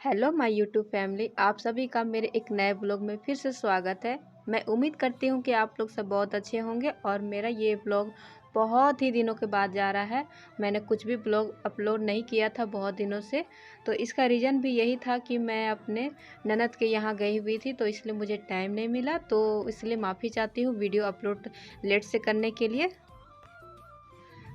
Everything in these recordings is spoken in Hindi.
हेलो माय यूट्यूब फैमिली, आप सभी का मेरे एक नए ब्लॉग में फिर से स्वागत है। मैं उम्मीद करती हूँ कि आप लोग सब बहुत अच्छे होंगे और मेरा ये ब्लॉग बहुत ही दिनों के बाद जा रहा है। मैंने कुछ भी ब्लॉग अपलोड नहीं किया था बहुत दिनों से, तो इसका रीज़न भी यही था कि मैं अपने ननद के यहाँ गई हुई थी, तो इसलिए मुझे टाइम नहीं मिला। तो इसलिए माफ़ी चाहती हूँ वीडियो अपलोड लेट से करने के लिए।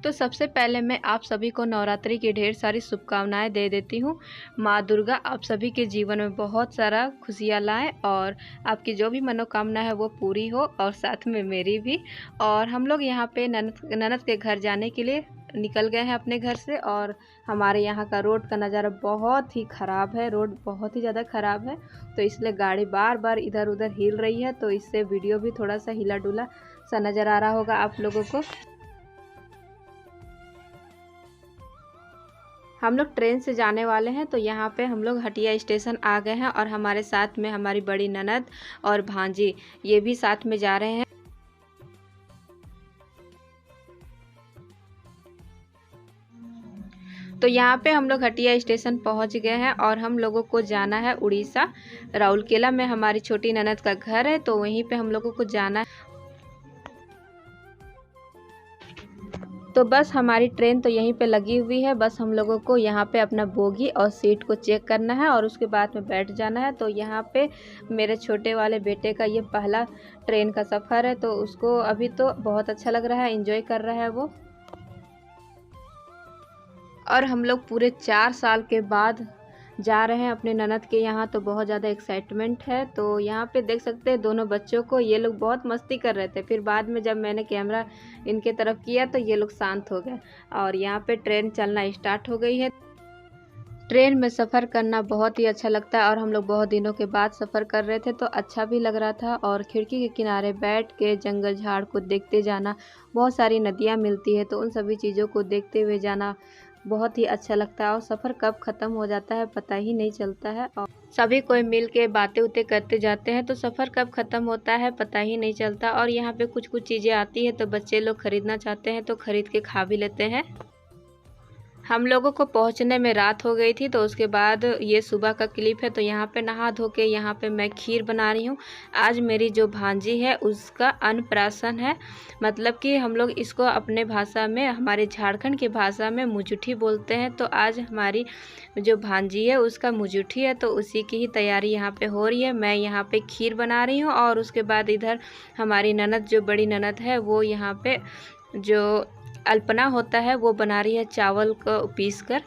तो सबसे पहले मैं आप सभी को नवरात्रि की ढेर सारी शुभकामनाएं दे देती हूँ। माँ दुर्गा आप सभी के जीवन में बहुत सारा खुशियाँ लाएं और आपकी जो भी मनोकामना है वो पूरी हो, और साथ में मेरी भी। और हम लोग यहाँ पे ननद के घर जाने के लिए निकल गए हैं अपने घर से। और हमारे यहाँ का रोड का नज़ारा बहुत ही ख़राब है, रोड बहुत ही ज़्यादा ख़राब है, तो इसलिए गाड़ी बार बार इधर उधर हिल रही है, तो इससे वीडियो भी थोड़ा सा हिला डुला सा नज़र आ रहा होगा आप लोगों को। हम लोग ट्रेन से जाने वाले हैं, तो यहाँ पे हम लोग हटिया स्टेशन आ गए हैं और हमारे साथ में हमारी बड़ी ननद और भांजी ये भी साथ में जा रहे हैं। तो यहाँ पे हम लोग हटिया स्टेशन पहुँच गए हैं और हम लोगों को जाना है उड़ीसा। राउरकेला में हमारी छोटी ननद का घर है, तो वहीं पे हम लोगों को जाना है। तो बस हमारी ट्रेन तो यहीं पे लगी हुई है, बस हम लोगों को यहाँ पे अपना बोगी और सीट को चेक करना है और उसके बाद में बैठ जाना है। तो यहाँ पे मेरे छोटे वाले बेटे का ये पहला ट्रेन का सफ़र है, तो उसको अभी तो बहुत अच्छा लग रहा है, एंजॉय कर रहा है वो। और हम लोग पूरे 4 साल के बाद जा रहे हैं अपने ननद के यहाँ, तो बहुत ज़्यादा एक्साइटमेंट है। तो यहाँ पे देख सकते हैं दोनों बच्चों को, ये लोग बहुत मस्ती कर रहे थे, फिर बाद में जब मैंने कैमरा इनके तरफ किया तो ये लोग शांत हो गए। और यहाँ पे ट्रेन चलना स्टार्ट हो गई है। ट्रेन में सफ़र करना बहुत ही अच्छा लगता है और हम लोग बहुत दिनों के बाद सफ़र कर रहे थे, तो अच्छा भी लग रहा था। और खिड़की के किनारे बैठ के जंगल झाड़ को देखते जाना, बहुत सारी नदियाँ मिलती है, तो उन सभी चीज़ों को देखते हुए जाना बहुत ही अच्छा लगता है। और सफ़र कब ख़त्म हो जाता है पता ही नहीं चलता है, और सभी कोई मिल के बातें उतें करते जाते हैं, तो सफ़र कब ख़त्म होता है पता ही नहीं चलता। और यहाँ पे कुछ कुछ चीज़ें आती है, तो बच्चे लोग ख़रीदना चाहते हैं तो ख़रीद के खा भी लेते हैं। हम लोगों को पहुंचने में रात हो गई थी, तो उसके बाद ये सुबह का क्लिप है। तो यहाँ पे नहा धो के यहाँ पे मैं खीर बना रही हूँ। आज मेरी जो भांजी है उसका अन्नप्राशन है, मतलब कि हम लोग इसको अपने भाषा में, हमारे झारखंड की भाषा में मुजुठी बोलते हैं। तो आज हमारी जो भांजी है उसका मुजुठी है, तो उसी की ही तैयारी यहाँ पे हो रही है। मैं यहाँ पे खीर बना रही हूँ और उसके बाद इधर हमारी ननद, जो बड़ी ननद है, वो यहाँ पे जो अल्पना होता है वो बना रही है, चावल को पीस कर।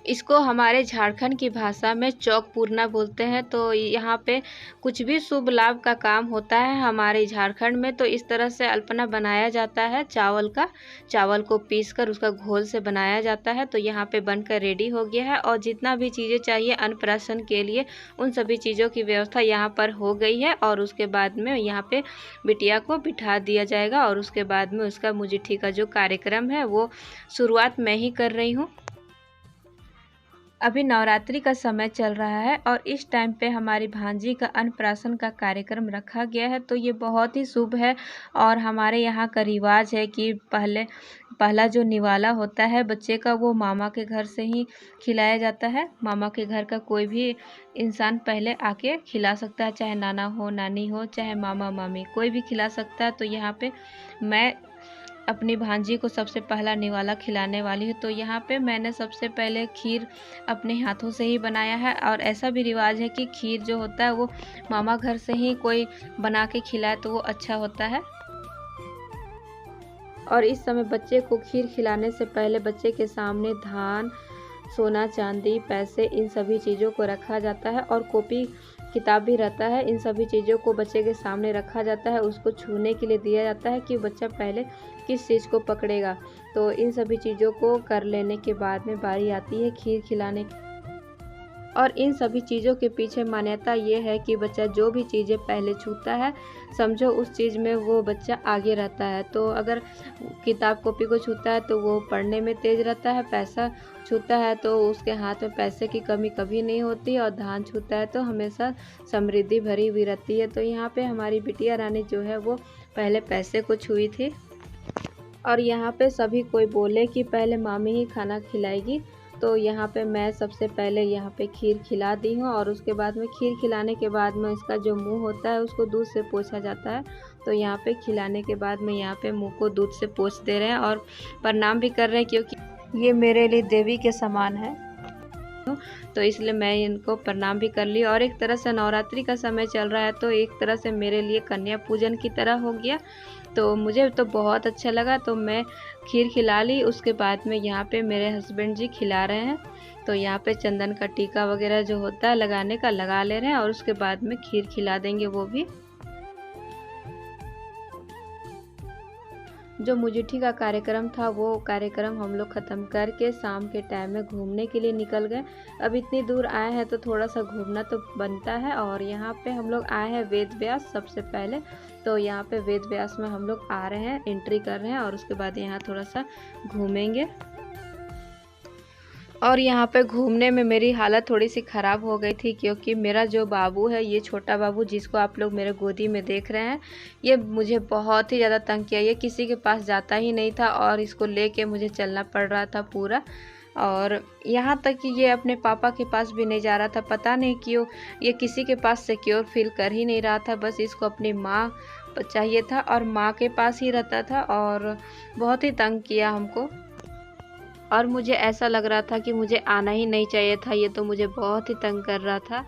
इसको हमारे झारखंड की भाषा में चौक पूरना बोलते हैं। तो यहाँ पे कुछ भी शुभ लाभ का काम होता है हमारे झारखंड में, तो इस तरह से अल्पना बनाया जाता है चावल का। चावल को पीस कर उसका घोल से बनाया जाता है। तो यहाँ पे बनकर रेडी हो गया है, और जितना भी चीज़ें चाहिए अन्नप्राशन के लिए उन सभी चीज़ों की व्यवस्था यहाँ पर हो गई है। और उसके बाद में यहाँ पे बिटिया को बिठा दिया जाएगा, और उसके बाद में उसका मुजिठी का जो कार्यक्रम है वो शुरुआत मैं ही कर रही हूँ। अभी नवरात्रि का समय चल रहा है और इस टाइम पे हमारी भांजी का अन्नप्राशन का कार्यक्रम रखा गया है, तो ये बहुत ही शुभ है। और हमारे यहाँ का रिवाज है कि पहला जो निवाला होता है बच्चे का, वो मामा के घर से ही खिलाया जाता है। मामा के घर का कोई भी इंसान पहले आके खिला सकता है, चाहे नाना हो, नानी हो, चाहे मामा मामी, कोई भी खिला सकता है। तो यहाँ पे मैं अपनी भांजी को सबसे पहला निवाला खिलाने वाली हूँ। तो यहाँ पे मैंने सबसे पहले खीर अपने हाथों से ही बनाया है। और ऐसा भी रिवाज है कि खीर जो होता है वो मामा घर से ही कोई बना के खिलाए तो वो अच्छा होता है। और इस समय बच्चे को खीर खिलाने से पहले बच्चे के सामने धान, सोना, चांदी, पैसे, इन सभी चीज़ों को रखा जाता है, और कॉपी किताब भी रहता है। इन सभी चीज़ों को बच्चे के सामने रखा जाता है, उसको छूने के लिए दिया जाता है कि बच्चा पहले किस चीज़ को पकड़ेगा। तो इन सभी चीज़ों को कर लेने के बाद में बारी आती है खीर खिलाने की। और इन सभी चीज़ों के पीछे मान्यता ये है कि बच्चा जो भी चीज़ें पहले छूता है, समझो उस चीज़ में वो बच्चा आगे रहता है। तो अगर किताब कॉपी को छूता है तो वो पढ़ने में तेज़ रहता है, पैसा छूता है तो उसके हाथ में पैसे की कमी कभी नहीं होती, और धान छूता है तो हमेशा समृद्धि भरी हुई रहती है। तो यहाँ पे हमारी बिटिया रानी जो है वो पहले पैसे को छुई थी, और यहाँ पे सभी कोई बोले कि पहले मामी ही खाना खिलाएगी। तो यहाँ पे मैं सबसे पहले यहाँ पे खीर खिला दी हूँ और उसके बाद में खीर खिलाने के बाद में इसका जो मुंह होता है उसको दूध से पोंछा जाता है। तो यहाँ पे खिलाने के बाद में यहाँ पे मुंह को दूध से पोंछ दे रहे हैं और प्रणाम भी कर रहे हैं, क्योंकि ये मेरे लिए देवी के समान है, तो इसलिए मैं इनको प्रणाम भी कर ली। और एक तरह से नवरात्रि का समय चल रहा है तो एक तरह से मेरे लिए कन्या पूजन की तरह हो गया। तो मुझे तो बहुत अच्छा लगा, तो मैं खीर खिला ली। उसके बाद में यहाँ पे मेरे हस्बैंड जी खिला रहे हैं, तो यहाँ पे चंदन का टीका वगैरह जो होता है लगाने का लगा ले रहे हैं और उसके बाद में खीर खिला देंगे वो भी। जो मुजिठी का कार्यक्रम था वो कार्यक्रम हम लोग ख़त्म करके शाम के टाइम में घूमने के लिए निकल गए। अब इतनी दूर आए हैं तो थोड़ा सा घूमना तो बनता है। और यहाँ पे हम लोग आए हैं वेद व्यास सबसे पहले, तो यहाँ पे वेद व्यास में हम लोग आ रहे हैं, एंट्री कर रहे हैं और उसके बाद यहाँ थोड़ा सा घूमेंगे। और यहाँ पे घूमने में मेरी हालत थोड़ी सी ख़राब हो गई थी, क्योंकि मेरा जो बाबू है, ये छोटा बाबू जिसको आप लोग मेरे गोदी में देख रहे हैं, ये मुझे बहुत ही ज़्यादा तंग किया। ये किसी के पास जाता ही नहीं था और इसको लेके मुझे चलना पड़ रहा था पूरा। और यहाँ तक कि ये अपने पापा के पास भी नहीं जा रहा था, पता नहीं क्यों ये किसी के पास सिक्योर फील कर ही नहीं रहा था। बस इसको अपनी माँ चाहिए था और माँ के पास ही रहता था और बहुत ही तंग किया हमको। और मुझे ऐसा लग रहा था कि मुझे आना ही नहीं चाहिए था, ये तो मुझे बहुत ही तंग कर रहा था।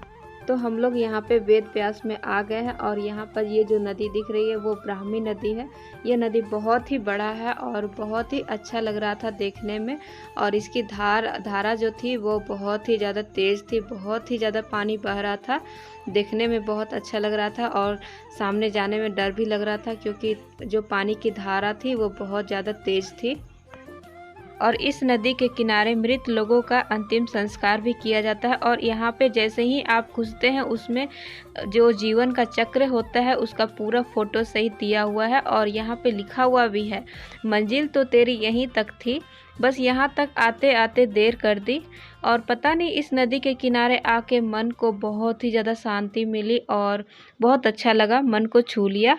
तो हम लोग यहाँ पे वेद व्यास में आ गए हैं और यहाँ पर ये जो नदी दिख रही है वो ब्राह्मी नदी है। ये नदी बहुत ही बड़ा है और बहुत ही अच्छा लग रहा था देखने में। और इसकी धारा जो थी वो बहुत ही ज़्यादा तेज़ थी, बहुत ही ज़्यादा पानी बह रहा था, देखने में बहुत अच्छा लग रहा था। और सामने जाने में डर भी लग रहा था, क्योंकि जो पानी की धारा थी वो बहुत ज़्यादा तेज़ थी। और इस नदी के किनारे मृत लोगों का अंतिम संस्कार भी किया जाता है। और यहाँ पे जैसे ही आप घुसते हैं उसमें जो जीवन का चक्र होता है उसका पूरा फोटो सहित दिया हुआ है। और यहाँ पे लिखा हुआ भी है, मंजिल तो तेरी यहीं तक थी, बस यहाँ तक आते आते देर कर दी। और पता नहीं इस नदी के किनारे आके मन को बहुत ही ज़्यादा शांति मिली और बहुत अच्छा लगा, मन को छू लिया।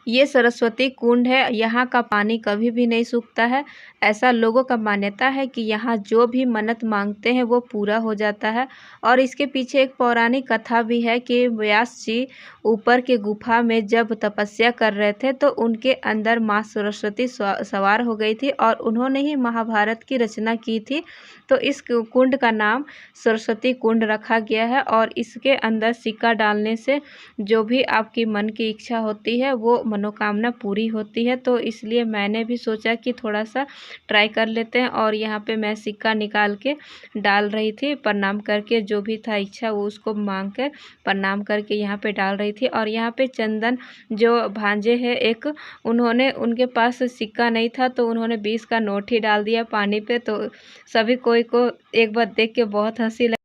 ये सरस्वती कुंड है, यहाँ का पानी कभी भी नहीं सूखता है। ऐसा लोगों का मान्यता है कि यहाँ जो भी मन्नत मांगते हैं वो पूरा हो जाता है। और इसके पीछे एक पौराणिक कथा भी है कि व्यास जी ऊपर के गुफा में जब तपस्या कर रहे थे तो उनके अंदर माँ सरस्वती सवार हो गई थी और उन्होंने ही महाभारत की रचना की थी। तो इस कुंड का नाम सरस्वती कुंड रखा गया है। और इसके अंदर सिक्का डालने से जो भी आपकी मन की इच्छा होती है वो मनोकामना पूरी होती है। तो इसलिए मैंने भी सोचा कि थोड़ा सा ट्राई कर लेते हैं। और यहाँ पे मैं सिक्का निकाल के डाल रही थी, प्रणाम करके जो भी था इच्छा वो उसको मांग कर प्रणाम करके यहाँ पे डाल रही थी। और यहाँ पे चंदन जो भांजे है एक, उन्होंने उनके पास सिक्का नहीं था तो उन्होंने 20 का नोट ही डाल दिया पानी पे। तो सभी कोई को एक बार देख के बहुत हंसी लगी।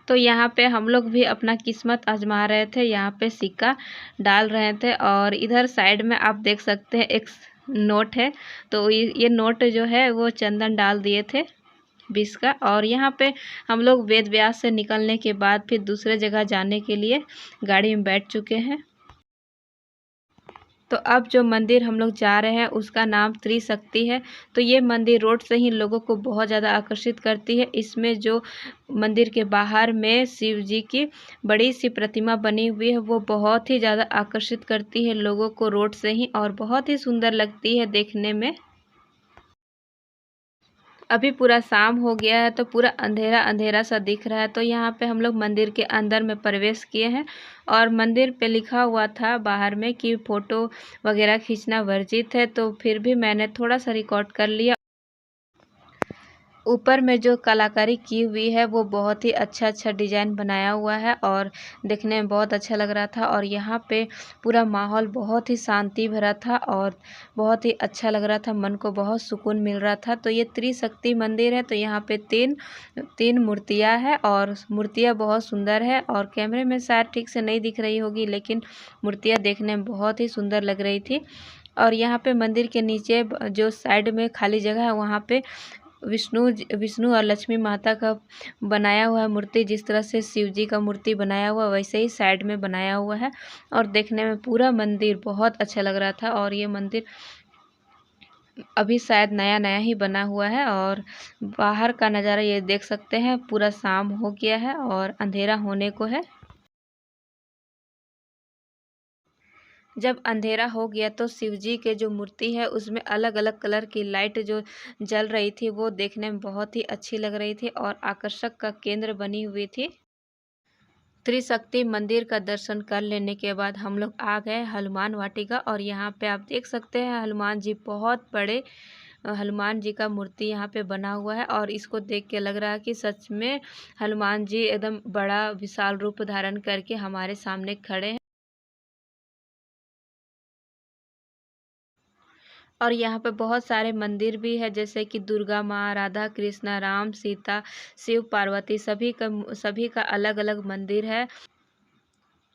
तो यहाँ पे हम लोग भी अपना किस्मत आजमा रहे थे, यहाँ पे सिक्का डाल रहे थे। और इधर साइड में आप देख सकते हैं एक नोट है, तो ये नोट जो है वो चंदन डाल दिए थे 20 का। और यहाँ पे हम लोग वेद व्यास से निकलने के बाद फिर दूसरे जगह जाने के लिए गाड़ी में बैठ चुके हैं। तो अब जो मंदिर हम लोग जा रहे हैं उसका नाम त्रिशक्ति है। तो ये मंदिर रोड से ही लोगों को बहुत ज़्यादा आकर्षित करती है। इसमें जो मंदिर के बाहर में शिव जी की बड़ी सी प्रतिमा बनी हुई है वो बहुत ही ज़्यादा आकर्षित करती है लोगों को रोड से ही, और बहुत ही सुंदर लगती है देखने में। अभी पूरा शाम हो गया है तो पूरा अंधेरा अंधेरा सा दिख रहा है। तो यहाँ पे हम लोग मंदिर के अंदर में प्रवेश किए हैं और मंदिर पे लिखा हुआ था बाहर में कि फ़ोटो वगैरह खींचना वर्जित है, तो फिर भी मैंने थोड़ा सा रिकॉर्ड कर लिया। ऊपर में जो कलाकारी की हुई है वो बहुत ही अच्छा डिज़ाइन बनाया हुआ है और देखने में बहुत अच्छा लग रहा था। और यहाँ पे पूरा माहौल बहुत ही शांति भरा था और बहुत ही अच्छा लग रहा था, मन को बहुत सुकून मिल रहा था। तो ये त्रिशक्ति मंदिर है। तो यहाँ पे तीन मूर्तियाँ हैं और मूर्तियाँ बहुत सुंदर है। और कैमरे में शायद ठीक से नहीं दिख रही होगी, लेकिन मूर्तियाँ देखने में बहुत ही सुंदर लग रही थी। और यहाँ पे मंदिर के नीचे जो साइड में खाली जगह है वहाँ पे विष्णु और लक्ष्मी माता का बनाया हुआ है मूर्ति। जिस तरह से शिव जी का मूर्ति बनाया हुआ वैसे ही साइड में बनाया हुआ है। और देखने में पूरा मंदिर बहुत अच्छा लग रहा था। और ये मंदिर अभी शायद नया नया ही बना हुआ है। और बाहर का नज़ारा ये देख सकते हैं, पूरा शाम हो गया है और अंधेरा होने को है। जब अंधेरा हो गया तो शिव जी के जो मूर्ति है उसमें अलग अलग कलर की लाइट जो जल रही थी वो देखने में बहुत ही अच्छी लग रही थी और आकर्षक का केंद्र बनी हुई थी। त्रिशक्ति मंदिर का दर्शन कर लेने के बाद हम लोग आ गए हनुमान वाटिका। और यहाँ पे आप देख सकते हैं हनुमान जी, बहुत बड़े हनुमान जी का मूर्ति यहाँ पे बना हुआ है। और इसको देख के लग रहा है कि सच में हनुमान जी एकदम बड़ा विशाल रूप धारण करके हमारे सामने खड़े हैं। और यहाँ पे बहुत सारे मंदिर भी है, जैसे कि दुर्गा माँ, राधा कृष्णा, राम सीता, शिव पार्वती, सभी का अलग अलग मंदिर है।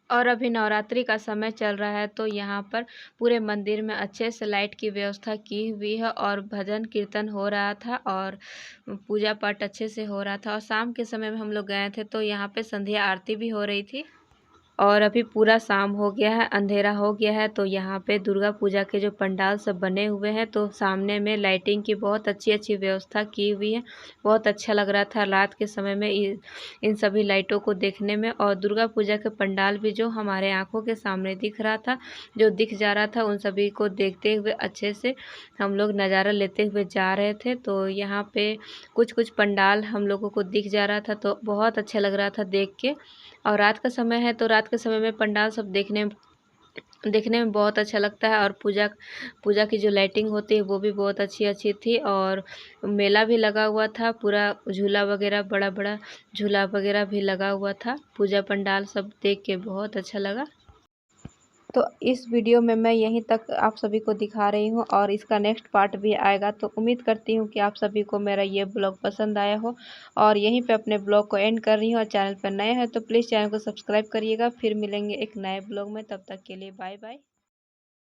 और अभी नवरात्रि का समय चल रहा है तो यहाँ पर पूरे मंदिर में अच्छे से लाइट की व्यवस्था की हुई है और भजन कीर्तन हो रहा था और पूजा पाठ अच्छे से हो रहा था। और शाम के समय में हम लोग गए थे तो यहाँ पे संध्या आरती भी हो रही थी। और अभी पूरा शाम हो गया है, अंधेरा हो गया है। तो यहाँ पे दुर्गा पूजा के जो पंडाल सब बने हुए हैं तो सामने में लाइटिंग की बहुत अच्छी अच्छी व्यवस्था की हुई है। बहुत अच्छा लग रहा था रात के समय में इन सभी लाइटों को देखने में। और दुर्गा पूजा के पंडाल भी जो हमारे आंखों के सामने दिख रहा था, जो दिख जा रहा था, उन सभी को देखते हुए अच्छे से हम लोग नज़ारा लेते हुए जा रहे थे। तो यहाँ पे कुछ कुछ पंडाल हम लोगों को दिख जा रहा था तो बहुत अच्छा लग रहा था देख के। और रात का समय है तो रात के समय में पंडाल सब देखने में बहुत अच्छा लगता है। और पूजा पूजा की जो लाइटिंग होती है वो भी बहुत अच्छी अच्छी थी। और मेला भी लगा हुआ था, पूरा झूला वगैरह, बड़ा बड़ा झूला वगैरह भी लगा हुआ था। पूजा पंडाल सब देख के बहुत अच्छा लगा। तो इस वीडियो में मैं यहीं तक आप सभी को दिखा रही हूँ और इसका नेक्स्ट पार्ट भी आएगा। तो उम्मीद करती हूँ कि आप सभी को मेरा ये ब्लॉग पसंद आया हो। और यहीं पे अपने ब्लॉग को एंड कर रही हूँ। और चैनल पर नए हैं तो प्लीज़ चैनल को सब्सक्राइब करिएगा। फिर मिलेंगे एक नए ब्लॉग में, तब तक के लिए बाय बाय।